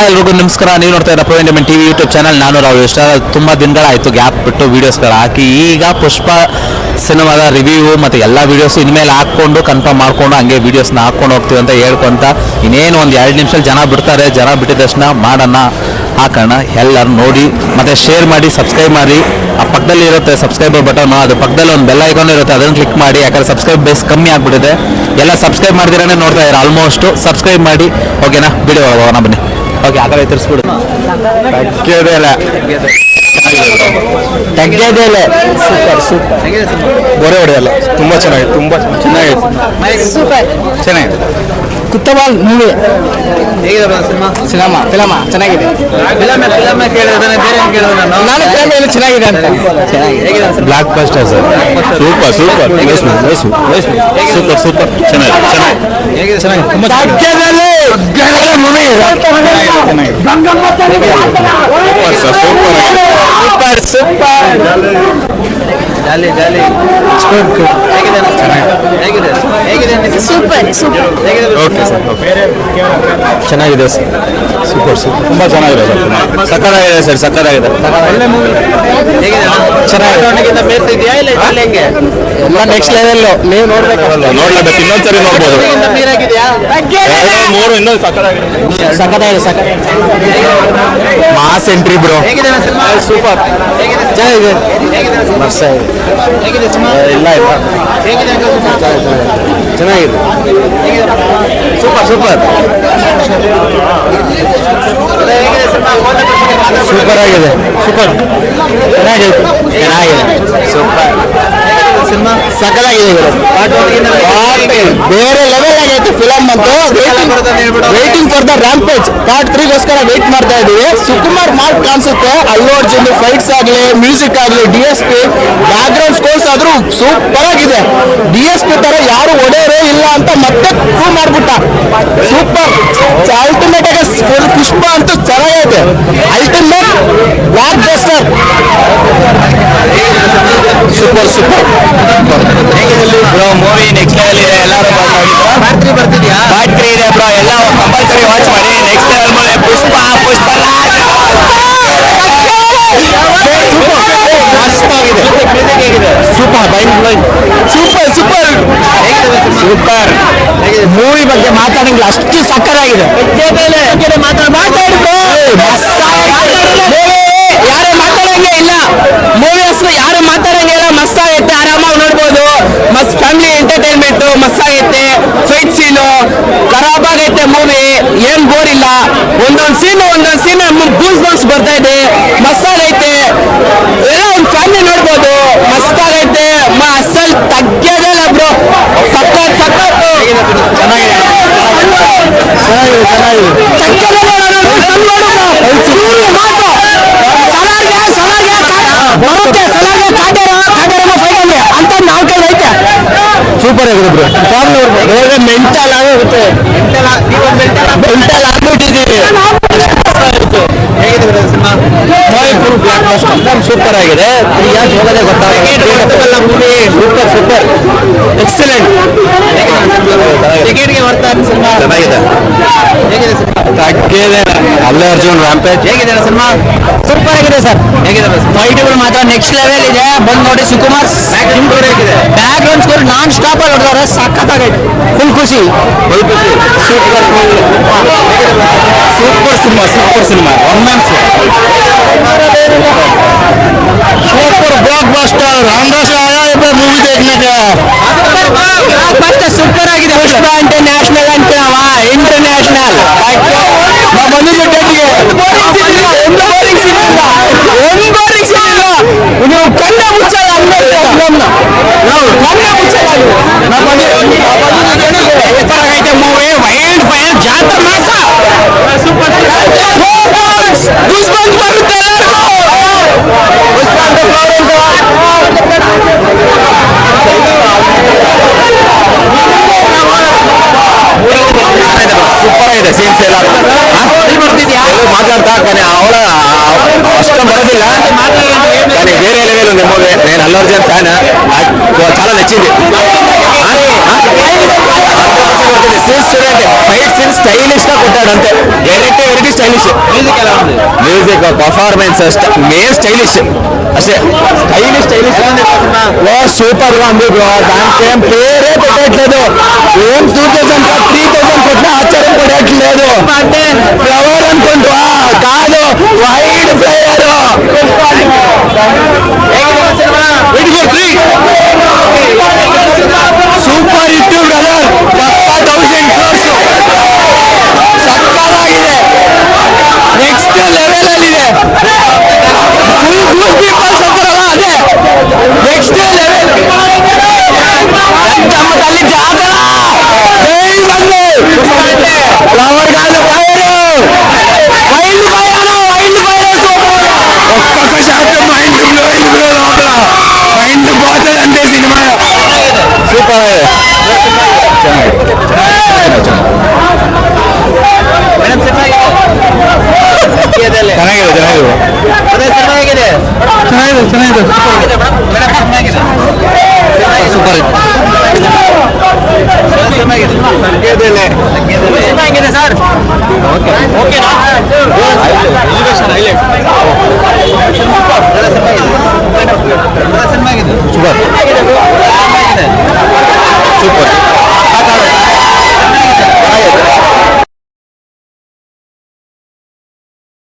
ಎಲ್ರಿಗೂ ನಮಸ್ಕಾರ. ನೀವು ನೋಡ್ತಾ ಇರೋ pro entertainment TV YouTube channel. ನಾನು ರಾವ್. ತುಂಬ ದಿನಗಳಾಯಿತು ಗ್ಯಾಪ್ ಬಿಟ್ಟು ವೀಡಿಯೋಸ್ಗಳು ಹಾಕಿ. ಈಗ ಪುಷ್ಪ ಸಿನಿಮಾದ ರಿವ್ಯೂ ಮತ್ತು ಎಲ್ಲ ವೀಡಿಯೋಸು ಇನ್ಮೇಲೆ ಹಾಕ್ಕೊಂಡು ಕನ್ಫರ್ಮ್ ಮಾಡಿಕೊಂಡು ಹಂಗೆ ವೀಡಿಯೋಸ್ನ ಹಾಕ್ಕೊಂಡು ಹೋಗ್ತೀವಿ ಅಂತ ಹೇಳ್ಕೊಂತ ಇನ್ನೇನು ಒಂದು 2 ನಿಮಿಷ ಜನ ಬಿಡ್ತಾರೆ. ಜನ ಬಿಟ್ಟಿದ ತಕ್ಷಣ ಮಾಡೋಣ, ಹಾಕೋಣ. ಎಲ್ಲರೂ ನೋಡಿ ಮತ್ತು ಶೇರ್ ಮಾಡಿ, ಸಬ್ಸ್ಕ್ರೈಬ್ ಮಾಡಿ. ಆ ಪಕ್ಕದಲ್ಲಿ ಇರುತ್ತೆ ಸಬ್ಸ್ಕ್ರೈಬರ್ ಬಟನ್, ಅದು ಪಕ್ಕದಲ್ಲಿ ಒಂದು ಬೆಲ್ ಐಕಾನ್ ಇರುತ್ತೆ, ಅದನ್ನು ಕ್ಲಿಕ್ ಮಾಡಿ. ಯಾಕಂದರೆ ಸಬ್ಸ್ಕ್ರೈಬ್ ಬೇಸ್ ಕಮ್ಮಿ ಆಗಿಬಿಟ್ಟಿದೆ. ಎಲ್ಲ ಸಬ್ಸ್ಕ್ರೈಬ್ ಮಾಡಿದಿರೇ ನೋಡ್ತಾ ಇದ್ದಾರೆ ಆಲ್ಮೋಸ್ಟು. ಸಬ್ಸ್ಕ್ರೈಬ್ ಮಾಡಿ, ಓಕೆನಾ? ವಿಡಿಯೋ ಹೋಗೋಣ ಬನ್ನಿ. ಓಕೆ, ಆ ಕಡೆ ತಿರ್ಸ್ಬಿಡು. ತಗ್ಗೇದೇಲೆ ಸೂಪರ್ ಸೂಪರ್. ಬೋರೆ ಹೊಡೆಯಲ್ಲ, ತುಂಬ ಚೆನ್ನಾಗಿದೆ, ತುಂಬ ಚೆನ್ನಾಗಿದೆ, ಸೂಪರ್ ಚೆನ್ನಾಗಿದೆ. ಕುತ್ತಬಾಲ್ ಮೂವಿ ಹೇಗಿದೆ ಸಿನಿಮಾ? ಫಿಲಮ ಚೆನ್ನಾಗಿದೆ. ನಾನು ಫಿಲಮ್ ಚೆನ್ನಾಗಿದೆ ಅಂತ ಹೇಗಿದೆ. Blockbuster sir, super super super super ಚೆನ್ನಾಗಿದೆ ಹೇಗಿದೆ ಚೆನ್ನಾಗಿದೆ. ತುಂಬ ಸೂಪರ್ ಸೂಪರ್ ಜಾಲಿ ಜಾಲಿ ಹೇಗಿದೆ ಸೂಪರ್ ಸೂಪರ್ ಓಕೆ ಸರ್. ಚೆನ್ನಾಗಿದೆ ಸರ್, ಸೂಪರ್ ಸೂಪರ್ ತುಂಬ ಚೆನ್ನಾಗಿದೆ ಸರ್. ಸಕ್ಕತ್ತಾಗಿದೆ ಸರ್, ಸಕ್ಕತ್ತಾಗಿದೆ. ಒಳ್ಳೆ ಮೂವಿ ಹೇಗಿದೆ? ಚೆನ್ನಾಗಿದೆ. ಎಲ್ಲ ನೆಕ್ಸ್ಟ್ ಲೆವೆಲ್. ನೀವು ನೋಡ್ಬೇಕಲ್ಲ, ನೋಡ್ಲೇಬೇಕು. ಇನ್ನೊಂದ್ಸರಿ ನೋಡ್ಬೋದು. ಮೂರು ಇನ್ನೊಂದು ಸಕ್ಕತ್ತಾಗಿದೆ, ಸಕ್ಕತ್ತಾಗಿದೆ. Mass entry bro. ಸೂಪರ್ ಚೆನ್ನಾಗಿದೆ. ಇಲ್ಲ ಇಲ್ಲ ಚೆನ್ನಾಗಿದೆ. ಸೂಪರ್ ಸೂಪರ್ ಸೂಪರ್ ಆಗಿದೆ. ಸೂಪರ್ ಚೆನ್ನಾಗಿದೆ ಚೆನ್ನಾಗಿದೆ. ಸೂಪರ್ ಸಿನಿಮಾ ಸಕ್ಕತ್ತಾಗಿದೆ. ಬೇರೆ ಲೆವೆಲ್ ಆಗೈತೆ ಫಿಲಮ್ ಅಂತೂ. Waiting for the rampage part 3ಗೋಸ್ಕರ ವೇಟ್ ಮಾಡ್ತಾ ಇದೀವಿ. ಸುಕುಮಾರ್ ಮಾರ್ಕ್ ಕಾಣಿಸುತ್ತೆ. ಅಲ್ಲು ಅರ್ಜುನ್ ಫೈಟ್ಸ್ ಆಗಲಿ, ಮ್ಯೂಸಿಕ್ ಆಗಲಿ, DSP ಬ್ಯಾಕ್ ಗ್ರೌಂಡ್ ಸ್ಕೋರ್ಸ್ ಆದ್ರೂ ಸೂಪರ್ ಆಗಿದೆ. DSP ತರ ಯಾರು ಒಡೆಯರೇ ಇಲ್ಲ ಅಂತ ಮತ್ತೆ ಪ್ರೂವ್ ಮಾಡ್ಬಿಟ್ಟ. ಸೂಪರ್ ಅಲ್ಟಿಮೇಟ್ ಆಗಿ ಫುಲ್ ಪುಷ್ಪ ಅಂತೂ ಚೆನ್ನಾಗೈತೆ. Ultimate blockbuster. Super super bro. Movie next level ಇದೆ. ಎಲ್ಲರೂ ಪಾರ್ಟ್ 3 ಬರ್ತಿದ್ಯಾ? ಪಾರ್ಟ್ 3 ಇದೆ ಬ್ರೋ. ಎಲ್ಲ ಕಂಪಲ್ಸರಿ ವಾಚ್ ಮಾಡಿ. ನೆಕ್ಸ್ಟ್ ಲೆವೆಲ್ ಮೇಲೆ Pushpa Pushparaj super super super super. Movie ಬಗ್ಗೆ ಮಾತಾಡಂಗಿಲ್ಲ, ಅಷ್ಟು ಸಕ್ಕತ್ತಾಗಿದೆ. ಯಾರು ಮಾತಾಡಂಗೆ ಇಲ್ಲ. ಮೂವಿ ಹೆಸರು ಯಾರು ಮಾತಾಡಂಗೆ ಇಲ್ಲ. ಮಸ್ತ್ ಆಗೈತೆ, ಆರಾಮಾಗಿ ನೋಡ್ಬೋದು. ಮಸ್ತ್ ಫ್ಯಾಮಿಲಿ ಎಂಟರ್ಟೈನ್ಮೆಂಟ್ ಮಸ್ತ್ ಆಗೈತೆ. ಫೈಟ್ ಸೀನು ಖರಾಬ್ ಆಗೈತೆ. ಮೂವಿ ಏನ್ ಬೋರ್ ಇಲ್ಲ. ಒಂದೊಂದು ಸೀನ್ ಗೂಸ್ ಬಂಪ್ಸ್ ಬರ್ತಾ ಇದೆ. ಮಸ್ತ್ ಆಗೈತೆ. ಎಲ್ಲ ಒಂದು ಫ್ಯಾಮಿಲಿ ನೋಡ್ಬೋದು. ಮಸ್ತ್ ಆಗೈತೆ. ಅಸಲ್ ತಗ್ಗೇದಲ್ಲ ಬ್ರೋ. ಸಖತ್ ಸಖತ್ ಚೆನ್ನಾಗಿದೆ ಚೆನ್ನಾಗಿದೆ ಚೆನ್ನಾಗಿದೆ. ಸೂಪರ್ ಆಗಿದೆ ಬ್ರೋ. ಫ್ಯಾಮಿಲಿ ಮೆಂಟಲ್ ಆಗುತ್ತೆ. ಮೆಂಟಲ್ ಆಗ್ಬಿಟ್ಟಿದ್ದೀವಿ. ಹೇಗಿದೆ ಸಿನಿಮಾ? ಸೂಪರ್ ಆಗಿದೆ. ಯಾಕೆ ಹೋಗೋದೇ ಗೊತ್ತಾಗಲ್ಲ. Movie super super excellent. ಟಿಕೆಟ್ಗೆ ಬರ್ತಾ ಸಿನಿಮಾ ಚೆನ್ನಾಗಿದೆ. ಹೇಗಿದೆ ಸಿನಿಮಾ? ಅಲ್ಲು ಅರ್ಜುನ್ ರ್ಯಾಂಪೇಜ್ ಹೇಗಿದೆ ಸಿನಿಮಾ? ಸೂಪರ್ ಆಗಿದೆ ಸರ್. ಹೇಗಿದೆ ಫೈಟ್ಗಳು ಮಾತ್ರ ನೆಕ್ಸ್ಟ್ ಲೆವೆಲ್ ಇದೆ. ಬಂದು ನೋಡಿ. Sukumar background score non stop ಅಲ್ಲಿ ಹೊಡೆದವ್ರೆ. ಸಖತ್ತಾಗೈತೆ. ಫುಲ್ ಖುಷಿ super super cinema. Super cinema. Romance super blockbuster. Ramdas आया है पे मूवी देखने का. ब्लॉकबस्टर सुपर आಗಿದೆ. पुष्पा इंटरनेशनल ಅಂತ इंटरनेशनल ನಾವು ಬಂದಿದ್ದು ಡೇಟ್ಗೆ. ಒಂದು ಬೋರಿಂಗ್ ಸೀನ್ ಇಲ್ಲ. ನೀವು ಕಣ್ಣೇ ಮುಚ್ಚಲ್ಲ ಅನ್ನೋದು ಫಿಲಮ್ನ. ನಾವು ಕಣ್ಣೇ ಮುಚ್ಚಲ್ಲ. ನಾವು ಬಂದಿದ್ದು ಆಗೈತೆ ಮೂವಿ. ವೈಲ್ಡ್ ಫೈರ್ ಜಾತ್ರೆ ಮಾಸ. ಸೂಪರ್ ಗೂಸ್ ಬಂಪ್ಸ್ ಬರುತ್ತೆ. ಸೂಪರ್ ಆಗಿದೆ ಸೀನ್ಸ್ ಎಲ್ಲ. ಮಾತಾಡ್ತಾ ಅವಳ ಅಷ್ಟೊಂದು ಬರೋದಿಲ್ಲ. ನನಗೆ ಬೇರೆ ಲೆವೆಲ್ ఉంది ಮೂವಿ. నేను అల్లు అర్జున్ ఫ్యాన్. చాలా నచ్చింది. సీన్స్ చూడండి. ఫైట్ సీన్స్ ಸ್ಟೈಲಿಶ್ ಕೊಟ್ಟಾಡಂತೆ ಎರಡೇ stylish music performance main stylish ಅಷ್ಟೇ ಸ್ಟೈಲಿಶ್ సూపర్ గా ఉంది బ్రో దానికేం పేరే పెట్టట్లేదు ఏం 2000 3000 కొట్టిన ఆశ్చర్యం పడట్లేదు అంటే ఫ్లవర్ అనుకుంటా కాదు వైడ్ ఫ్లైయర్ ಸೂಪರ್ ಇತ್ತು ಬ್ರದರ್ 1000 ಕ್ರೋರ್ಸ್ ಸಕ್ಕತ್ತಾಗಿದೆ ನೆಕ್ಸ್ಟ್ ಲೆವೆಲ್ ಅಲ್ಲಿ ಇದೆ ಫುಲ್ ಪೀಪಲ್ಸ್ ಅಂತಾರಲ್ಲ ಅದೇ ನೆಕ್ಸ್ಟ್ ಲೆವೆಲ್ ನಮ್ಮ ತಲ್ಲಿ ಜಾತ್ರಾ ಜೈ ಬಂದೆ ಫ್ಲವರ್ ಕಾದು వైల్డ్ ఫైర్ ఒక్కొక్క షాట్ మైండ్ బ్లోయింగ్ బ్రో లోపల మైండ్ పోతుంది అంతే సినిమా సూపర్ ಚೆನ್ನಾಗಿದೆ ಸೂಪರ್ ಹೇಗಿದೆ ಸರ್ ಓಕೆನಾ ಸೂಪರ್